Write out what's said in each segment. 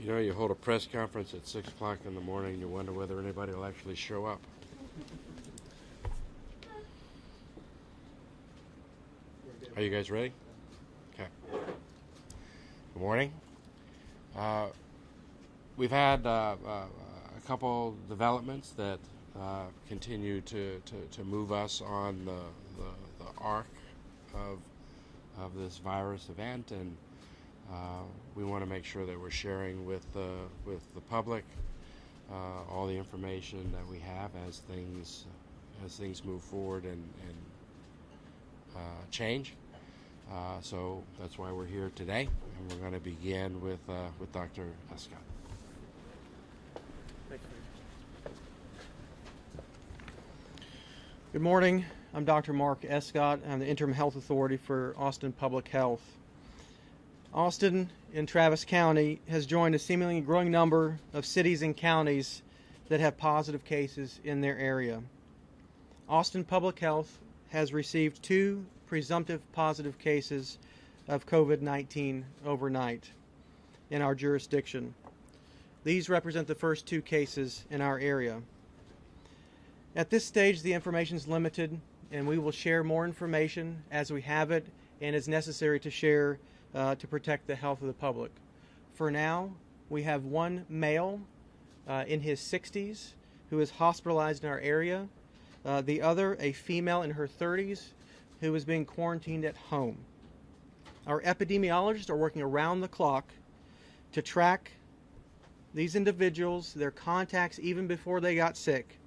You know, you hold a press conference at 6 o'clock in the morning, you wonder whether anybody will actually show up. Are you guys ready? Okay. Good morning. We've had a couple developments that continue to move us on the arc of this virus event, and we want to make sure that we're sharing with the public all the information that we have as things move forward and change. So that's why we're here today, and we're going to begin with Dr. Escott. Good morning. I'm Dr. Mark Escott. I'm the Interim Health Authority for Austin Public Health. Austin in Travis County has joined a seemingly growing number of cities and counties that have positive cases in their area. Austin Public Health has received 2 presumptive positive cases of COVID-19 overnight in our jurisdiction. These represent the first 2 cases in our area. At this stage, the information is limited, and we will share more information as we have it and is necessary to share to protect the health of the public. For now, we have one male in his 60s who is hospitalized in our area. The other, a female in her 30s, who is being quarantined at home. Our epidemiologists are working around the clock to track these individuals, their contacts even before they got sick.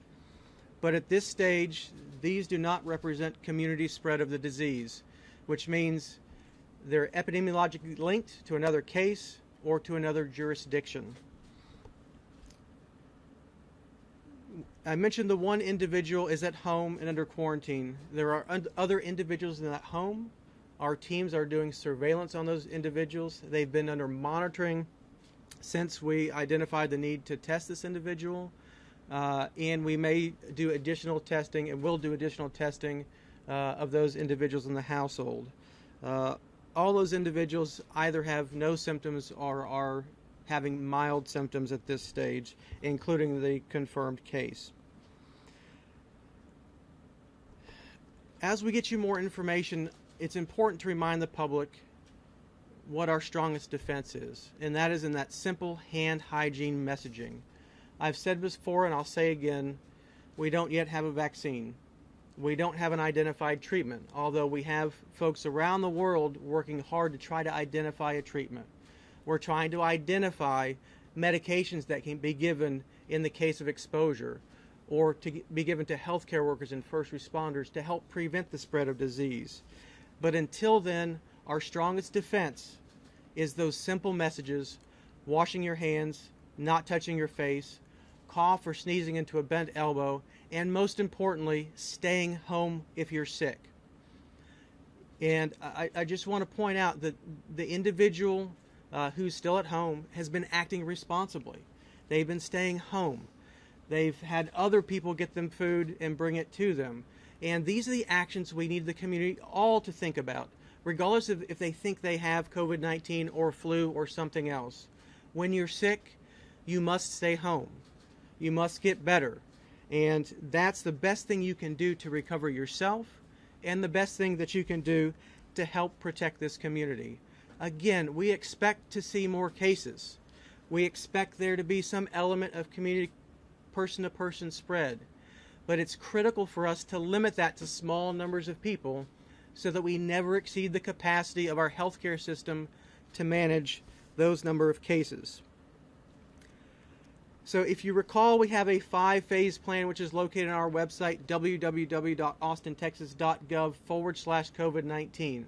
But at this stage, these do not represent community spread of the disease, which means they're epidemiologically linked to another case or to another jurisdiction. I mentioned the one individual is at home and under quarantine. There are other individuals in that home. Our teams are doing surveillance on those individuals. They've been under monitoring since we identified the need to test this individual. And we may do additional testing and will do additional testing of those individuals in the household. All those individuals either have no symptoms or are having mild symptoms at this stage, including the confirmed case. As we get you more information, it's important to remind the public what our strongest defense is, and that is in that simple hand hygiene messaging. I've said before, and I'll say again, we don't yet have a vaccine. We don't have an identified treatment, although we have folks around the world working hard to try to identify a treatment. We're trying to identify medications that can be given in the case of exposure, or to be given to healthcare workers and first responders to help prevent the spread of disease. But until then, our strongest defense is those simple messages: washing your hands, not touching your face, cough or sneezing into a bent elbow, and most importantly, staying home if you're sick. And I just want to point out that the individual who's still at home has been acting responsibly. They've been staying home. They've had other people get them food and bring it to them. And these are the actions we need the community all to think about, regardless of if they think they have COVID-19 or flu or something else. When you're sick, you must stay home. You must get better. And that's the best thing you can do to recover yourself, and the best thing that you can do to help protect this community. Again, we expect to see more cases. We expect there to be some element of community person-to-person spread. But it's critical for us to limit that to small numbers of people so that we never exceed the capacity of our healthcare system to manage those number of cases. So if you recall, we have a 5-phase plan which is located on our website, www.austintexas.gov/COVID-19.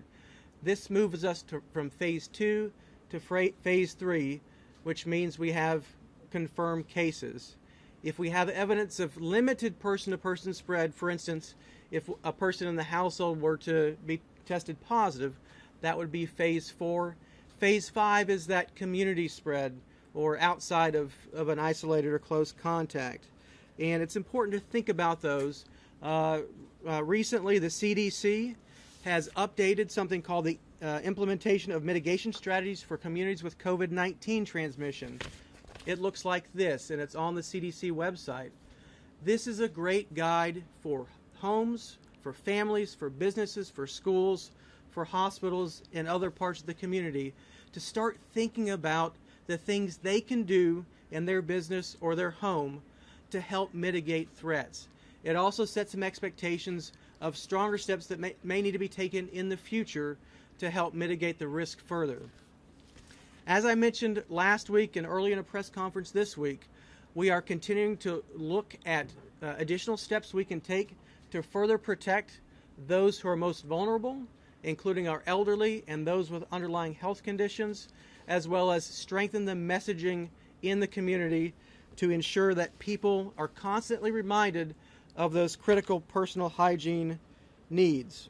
This moves us from phase 2 to phase 3, which means we have confirmed cases. If we have evidence of limited person-to-person spread, for instance, if a person in the household were to be tested positive, that would be phase 4. Phase 5 is that community spread, or outside of an isolated or close contact. And it's important to think about those. Recently, the CDC has updated something called the implementation of mitigation strategies for communities with COVID-19 transmission. It looks like this, and it's on the CDC website. This is a great guide for homes, for families, for businesses, for schools, for hospitals, and other parts of the community to start thinking about the things they can do in their business or their home to help mitigate threats. It also sets some expectations of stronger steps that may need to be taken in the future to help mitigate the risk further. As I mentioned last week and early in a press conference this week, we are continuing to look at additional steps we can take to further protect those who are most vulnerable, including our elderly and those with underlying health conditions, as well as strengthen the messaging in the community to ensure that people are constantly reminded of those critical personal hygiene needs.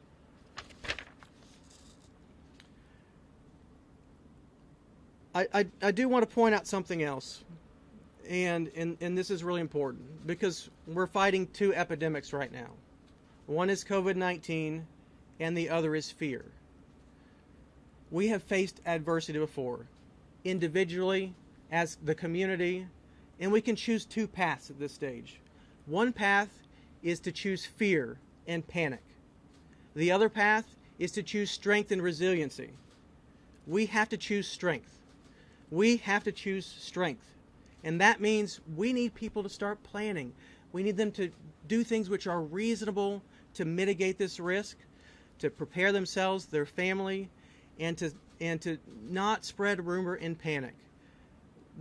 I do want to point out something else, and this is really important because we're fighting two epidemics right now. One is COVID-19 and the other is fear. We have faced adversity before, individually, as the community, and we can choose two paths at this stage. One path is to choose fear and panic. The other path is to choose strength and resiliency. We have to choose strength. We have to choose strength. And that means we need people to start planning. We need them to do things which are reasonable to mitigate this risk, to prepare themselves, their family, and to not spread rumor and panic.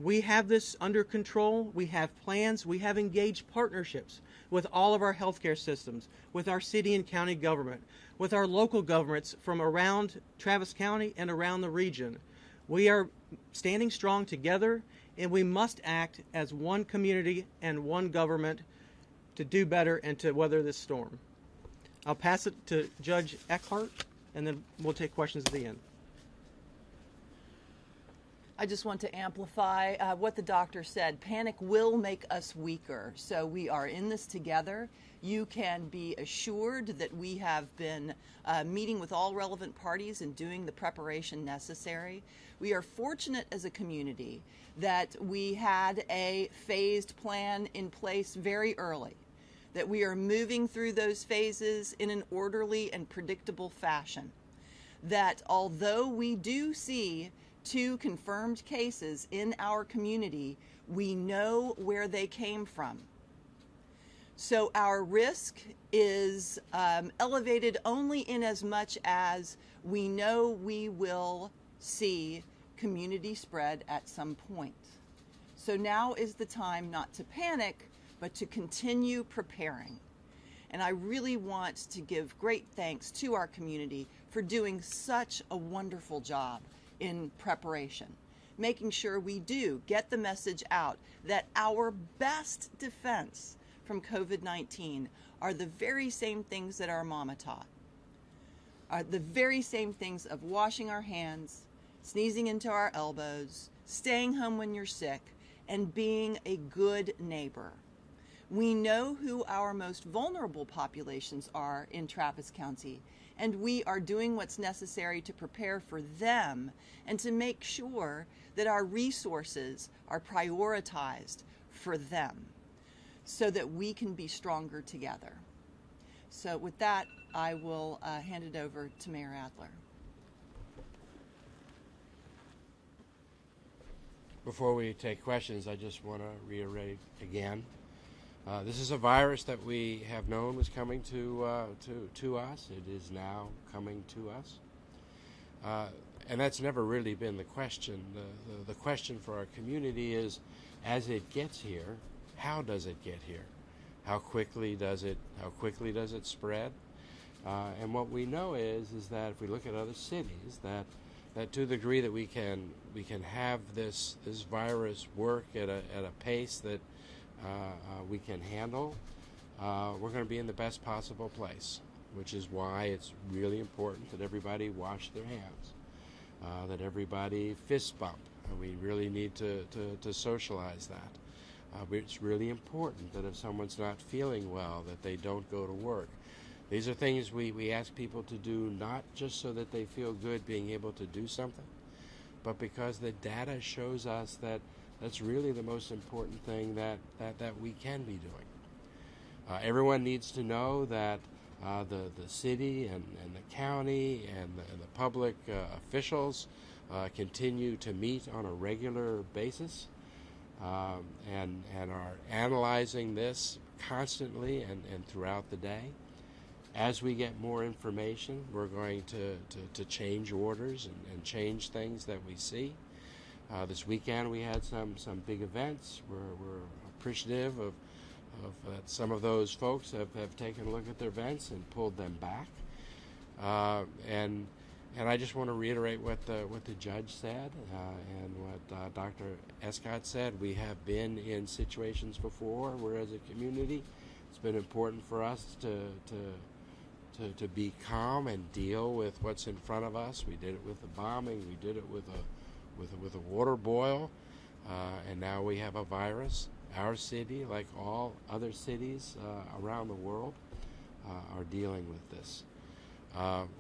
We have this under control. We have plans. We have engaged partnerships with all of our healthcare systems, with our city and county government, with our local governments from around Travis County and around the region. We are standing strong together, and we must act as one community and one government to do better and to weather this storm. I'll pass it to Judge Eckhart, and then we'll take questions at the end. I just want to amplify what the doctor said. Panic will make us weaker, so we are in this together. You can be assured that we have been meeting with all relevant parties and doing the preparation necessary. We are fortunate as a community that we had a phased plan in place very early, that we are moving through those phases in an orderly and predictable fashion, that although we do see 2 confirmed cases in our community, we know where they came from. So our risk is elevated only in as much as we know we will see community spread at some point. So now is the time not to panic, but to continue preparing. And I really want to give great thanks to our community for doing such a wonderful job in preparation, making sure we do get the message out that our best defense from COVID-19 are the very same things that our mama taught, are the very same things of washing our hands, sneezing into our elbows, staying home when you're sick, and being a good neighbor. We know who our most vulnerable populations are in Travis County, and we are doing what's necessary to prepare for them and to make sure that our resources are prioritized for them so that we can be stronger together. So with that, I will hand it over to Mayor Adler. Before we take questions, I just want to reiterate again. This is a virus that we have known was coming to us. It is now coming to us. And that's never really been the question. The question for our community is, as it gets here, how does it get here? How quickly does it spread? And what we know is that if we look at other cities, that to the degree that we can have this virus work at a pace that we can handle, we're going to be in the best possible place, which is why it's really important that everybody wash their hands, that everybody fist bump. We really need to socialize that. It's really important that if someone's not feeling well, that they don't go to work, These are things we ask people to do not just so that they feel good being able to do something, but because the data shows us that that's really the most important thing that we can be doing. Everyone needs to know that the city and the county and the public officials continue to meet on a regular basis and are analyzing this constantly and throughout the day. As we get more information, we're going to change orders and change things that we see. This weekend we had some big events. We're appreciative of that some of those folks have taken a look at their events and pulled them back. And I just want to reiterate what the judge said and what Dr. Escott said. We have been in situations before where, as a community, it's been important for us to be calm and deal with what's in front of us. We did it with the bombing. We did it with a water boil, and now we have a virus. Our city, like all other cities around the world, are dealing with this.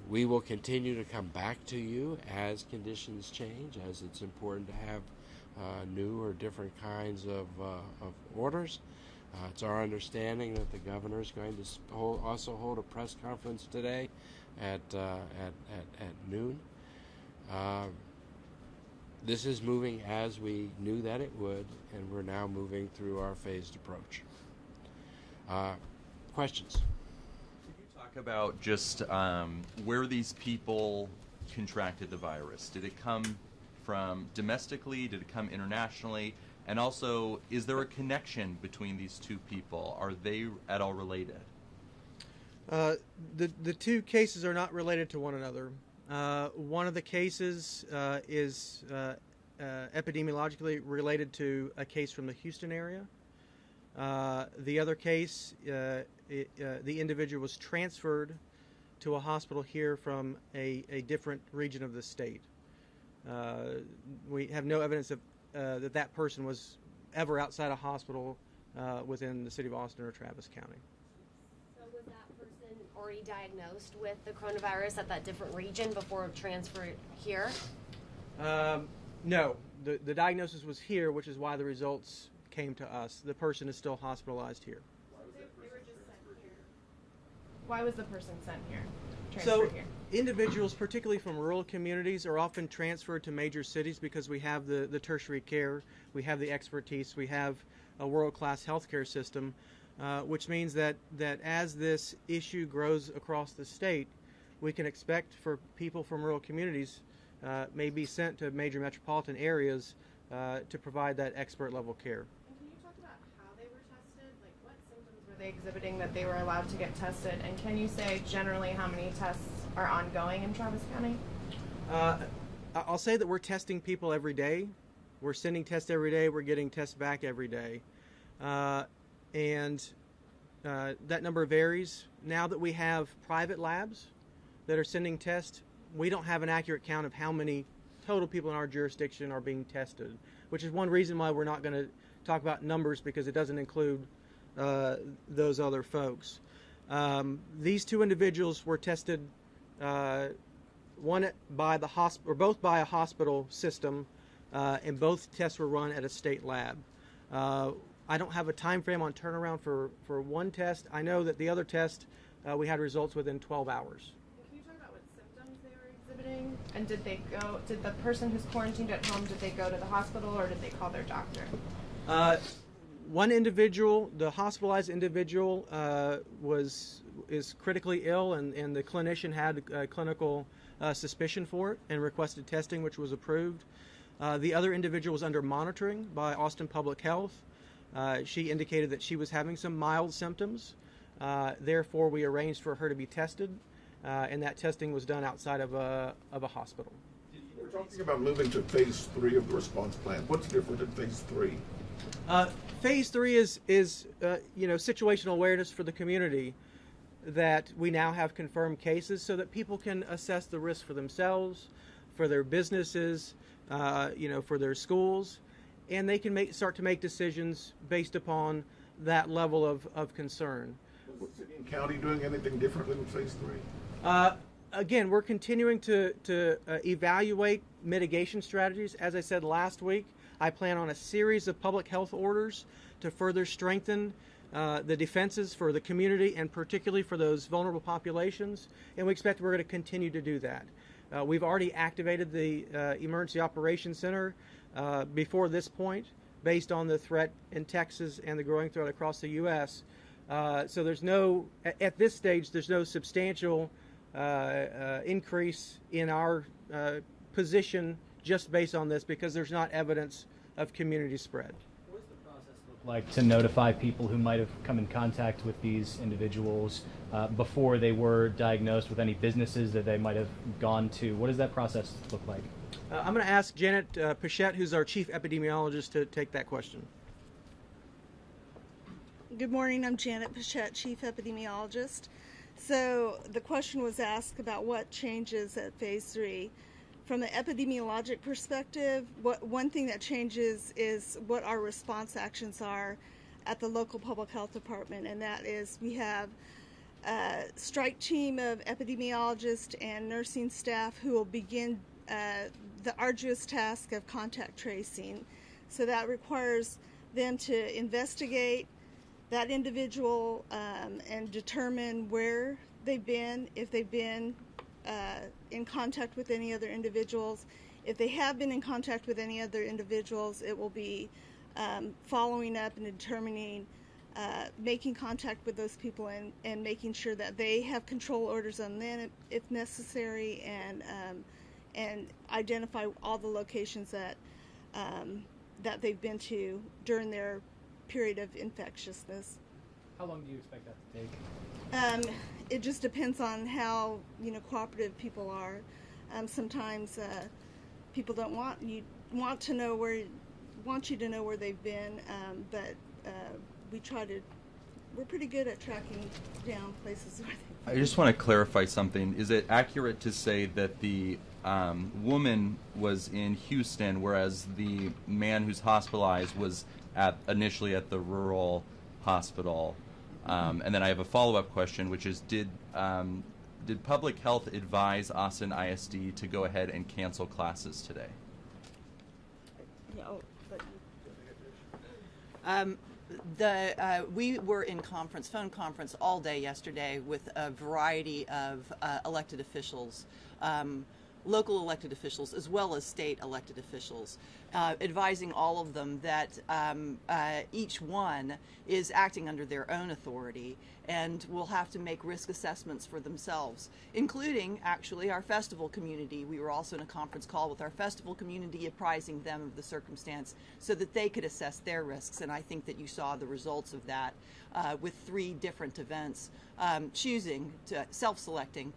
We will continue to come back to you as conditions change, as it's important to have new or different kinds of orders. It's our understanding that the governor is going to also hold a press conference today at noon. This is moving as we knew that it would, and we're now moving through our phased approach. Questions? Could you talk about just where these people contracted the virus? Did it come from domestically? Did it come internationally? And also, is there a connection between these two people? Are they at all related? The two cases are not related to one another. One of the cases is epidemiologically related to a case from the Houston area. The other case, the individual was transferred to a hospital here from a different region of the state. We have no evidence of that person was ever outside a hospital within the city of Austin or Travis County. So was that person already diagnosed with the coronavirus at that different region before transfer here? No. The diagnosis was here, which is why the results came to us. The person is still hospitalized here. They were just sent here. Why was the person sent here? So Here? individuals, particularly from rural communities, are often transferred to major cities because we have the tertiary care, we have the expertise, we have a world-class healthcare system, which means that as this issue grows across the state, we can expect for people from rural communities may be sent to major metropolitan areas to provide that expert-level care. And can you talk about how they were tested? Like, what symptoms were they exhibiting that they were allowed to get tested? And can you say generally how many tests are ongoing in Travis County? I'll say that we're testing people every day. We're sending tests every day. We're getting tests back every day. And that number varies. Now that we have private labs that are sending tests, we don't have an accurate count of how many total people in our jurisdiction are being tested, which is one reason why we're not going to talk about numbers, because it doesn't include those other folks. These two individuals were tested, one by the hospital, or both by a hospital system, and both tests were run at a state lab. I don't have a time frame on turnaround for one test. I know that the other test we had results within 12 hours. Can you talk about what symptoms they were exhibiting? And did the person who's quarantined at home, did they go to the hospital or did they call their doctor? One individual, the hospitalized individual, is critically ill, and the clinician had a clinical suspicion for it and requested testing, which was approved. The other individual was under monitoring by Austin Public Health. She indicated that she was having some mild symptoms. Therefore, we arranged for her to be tested, and that testing was done outside of a hospital. We're talking about moving to phase 3 of the response plan. What's different in phase 3? Phase 3 is situational awareness for the community, that we now have confirmed cases so that people can assess the risk for themselves, for their businesses, for their schools, and they can start to make decisions based upon that level of concern. Is the city and county doing anything differently with phase 3? Again, we're continuing to evaluate mitigation strategies. As I said last week, I plan on a series of public health orders to further strengthen the defenses for the community and particularly for those vulnerable populations. And we expect we're going to continue to do that. We've already activated the Emergency Operations Center before this point based on the threat in Texas and the growing threat across the U.S. So there's no, at this stage, there's no substantial increase in our position just based on this because there's not evidence of community spread. What does the process look like to notify people who might have come in contact with these individuals before they were diagnosed, with any businesses that they might have gone to? What does that process look like? I'm going to ask Janet Pichette, who's our chief epidemiologist, to take that question. Good morning, I'm Janet Pichette, chief epidemiologist. So the question was asked about what changes at phase 3. From an epidemiologic perspective, one thing that changes is what our response actions are at the local public health department, and that is we have a strike team of epidemiologists and nursing staff who will begin the arduous task of contact tracing. So that requires them to investigate that individual and determine where they've been, if they've been in contact with any other individuals. If they have been in contact with any other individuals, it will be following up and determining, making contact with those people and making sure that they have control orders on them if necessary, and identify all the locations that that they've been to during their period of infectiousness. How long do you expect that to take? It just depends on how cooperative people are. Sometimes people don't want you to know where they've been, but we're pretty good at tracking down places where they've been. I just want to clarify something. Is it accurate to say that the woman was in Houston, whereas the man who's hospitalized was initially at the rural hospital? And then I have a follow-up question, which is, did Public Health advise Austin ISD to go ahead and cancel classes today? No, but we were in phone conference all day yesterday with a variety of elected officials, local elected officials as well as state elected officials, advising all of them that each one is acting under their own authority and will have to make risk assessments for themselves, including actually our festival community. We were also in a conference call with our festival community, apprising them of the circumstance so that they could assess their risks. And I think that you saw the results of that with 3 different events choosing to self-selecting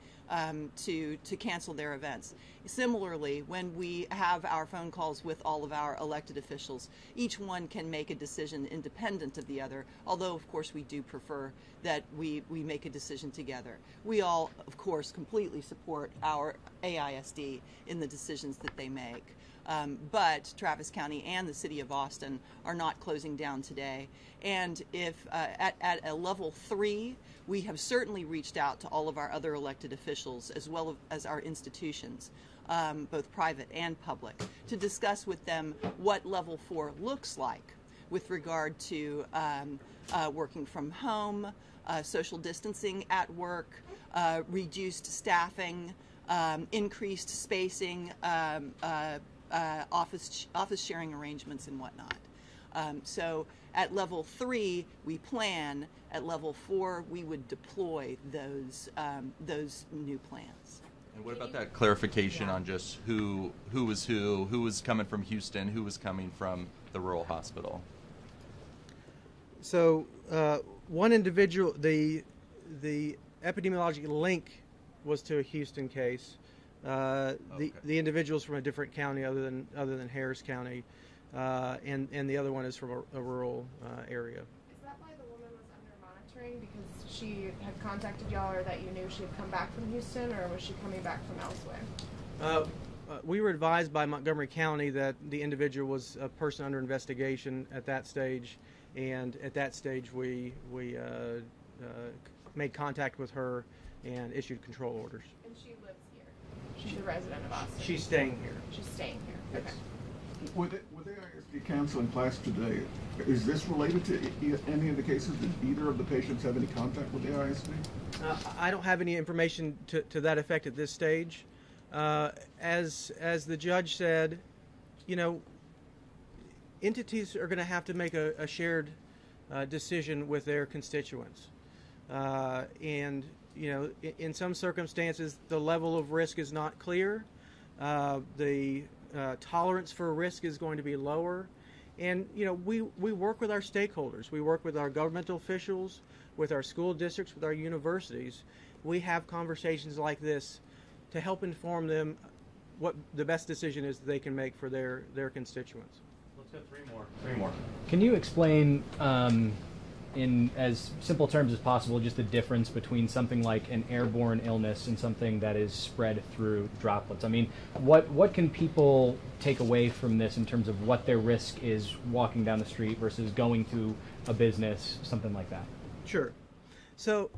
to cancel their events. Similarly, when we have our phone calls with all of our elected officials, each one can make a decision independent of the other, although of course we do prefer that we make a decision together. We all, of course, completely support our AISD in the decisions that they make. But Travis County and the City of Austin are not closing down today. And if at a level 3, we have certainly reached out to all of our other elected officials as well as our institutions, both private and public, to discuss with them what level 4 looks like with regard to working from home, social distancing at work, reduced staffing, increased spacing, office sharing arrangements and whatnot. So at level 3 we plan. At level 4 we would deploy those new plans. And what about that clarification on just who was coming from Houston, who was coming from the rural hospital? So one individual, the epidemiologic link was to a Houston case. The individual's from a different county other than Harris County, and the other one is from a rural area. Is that why the woman was under monitoring, because she had contacted y'all, or that you knew she had come back from Houston, or was she coming back from elsewhere? We were advised by Montgomery County that the individual was a person under investigation at that stage, and at that stage we made contact with her and issued control orders. And she lives here. She's a resident of Austin. She's staying here. She's staying here. Yes. Okay. With the ISD counseling class today, is this related to any of the cases? Did either of the patients have any contact with the ISD? I don't have any information to that effect at this stage. As the judge said, entities are going to have to make a shared decision with their constituents. And, in some circumstances, the level of risk is not clear. The tolerance for risk is going to be lower. And, we work with our stakeholders. We work with our governmental officials, with our school districts, with our universities. We have conversations like this to help inform them what the best decision is that they can make for their constituents. Let's go three more. Can you explain, in as simple terms as possible, just the difference between something like an airborne illness and something that is spread through droplets? I mean, what can people take away from this in terms of what their risk is walking down the street versus going to a business, something like that? Sure. So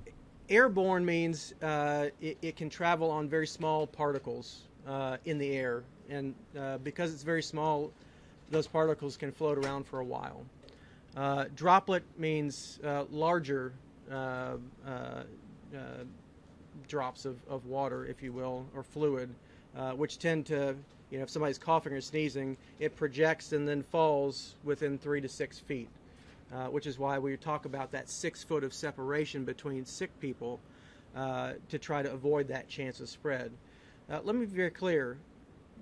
airborne means it can travel on very small particles in the air. And because it's very small, those particles can float around for a while. Droplet means larger drops of water, if you will, or fluid, which tend to, if somebody's coughing or sneezing, it projects and then falls within 3 to 6 feet, which is why we talk about that 6 foot of separation between sick people to try to avoid that chance of spread. Let me be very clear.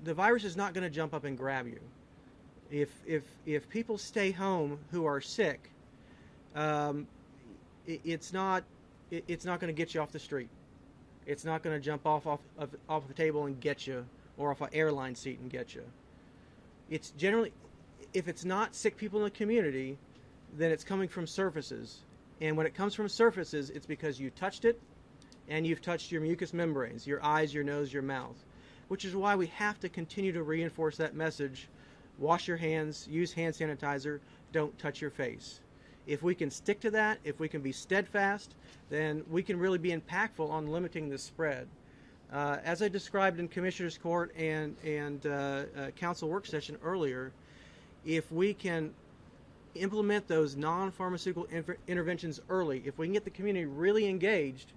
The virus is not going to jump up and grab you. If people stay home who are sick, it's not going to get you off the street. It's not going to jump off the table and get you, or off an airline seat and get you. It's generally, if it's not sick people in the community, then it's coming from surfaces. And when it comes from surfaces, it's because you touched it, and you've touched your mucous membranes, your eyes, your nose, your mouth, which is why we have to continue to reinforce that message. Wash your hands, use hand sanitizer, don't touch your face. If we can stick to that, if we can be steadfast, then we can really be impactful on limiting the spread. As I described in Commissioner's Court and Council work session earlier, if we can implement those non-pharmaceutical interventions early, if we can get the community really engaged,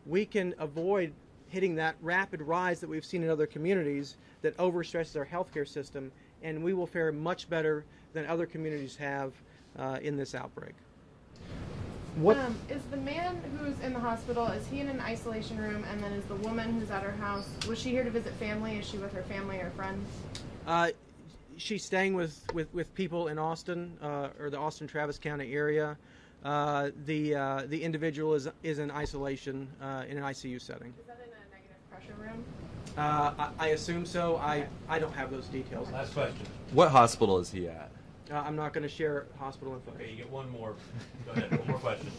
we can avoid hitting that rapid rise that we've seen in other communities that overstresses our healthcare system, and we will fare much better than other communities have in this outbreak. What is the man who's in the hospital, is he in an isolation room, and then is the woman who's at her house, was she here to visit family? Is she with her family or friends? She's staying with people in Austin or the Austin-Travis County area. The individual is in isolation in an ICU setting. Is that in a negative pressure room? I assume so. I don't have those details. Last question. What hospital is he at? I'm not going to share hospital info. Okay, you get one more. Go ahead, one more question.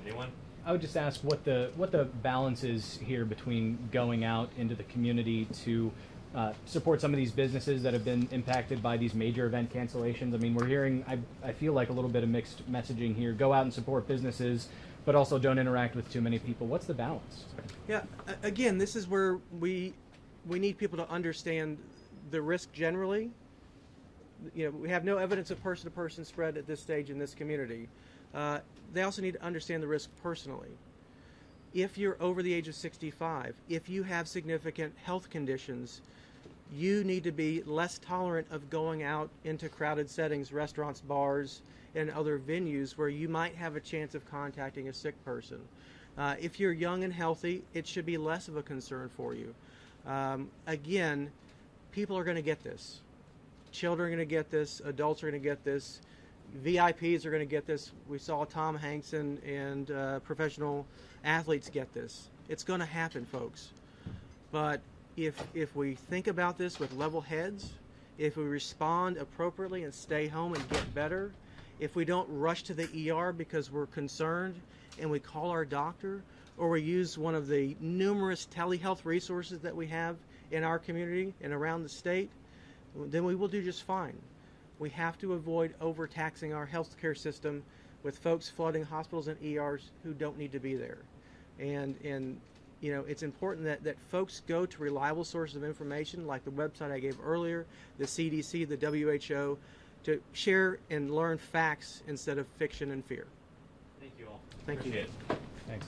Anyone? I would just ask what the balance is here between going out into the community to support some of these businesses that have been impacted by these major event cancellations. I mean, we're hearing, I feel like a little bit of mixed messaging here. Go out and support businesses, but also don't interact with too many people. What's the balance? Yeah, again, this is where we need people to understand the risk generally. We have no evidence of person-to-person spread at this stage in this community. They also need to understand the risk personally. If you're over the age of 65, if you have significant health conditions, you need to be less tolerant of going out into crowded settings, restaurants, bars, and other venues where you might have a chance of contacting a sick person. If you're young and healthy, it should be less of a concern for you. Again, people are going to get this. Children are going to get this. Adults are going to get this. VIPs are going to get this. We saw Tom Hanks and professional athletes get this. It's going to happen, folks. But if we think about this with level heads, if we respond appropriately and stay home and get better, if we don't rush to the ER because we're concerned and we call our doctor, or we use one of the numerous telehealth resources that we have in our community and around the state, then we will do just fine. We have to avoid overtaxing our healthcare system with folks flooding hospitals and ERs who don't need to be there. And you know, it's important that folks go to reliable sources of information like the website I gave earlier, the CDC, the WHO, to share and learn facts instead of fiction and fear. Thank you all. Thank you. Appreciate it. Thanks.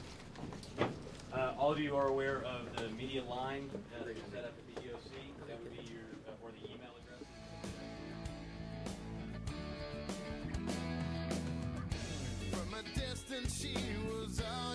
All of you are aware of the media line that you set up at the EOC. That would be your, or the email address. From a distance, she was all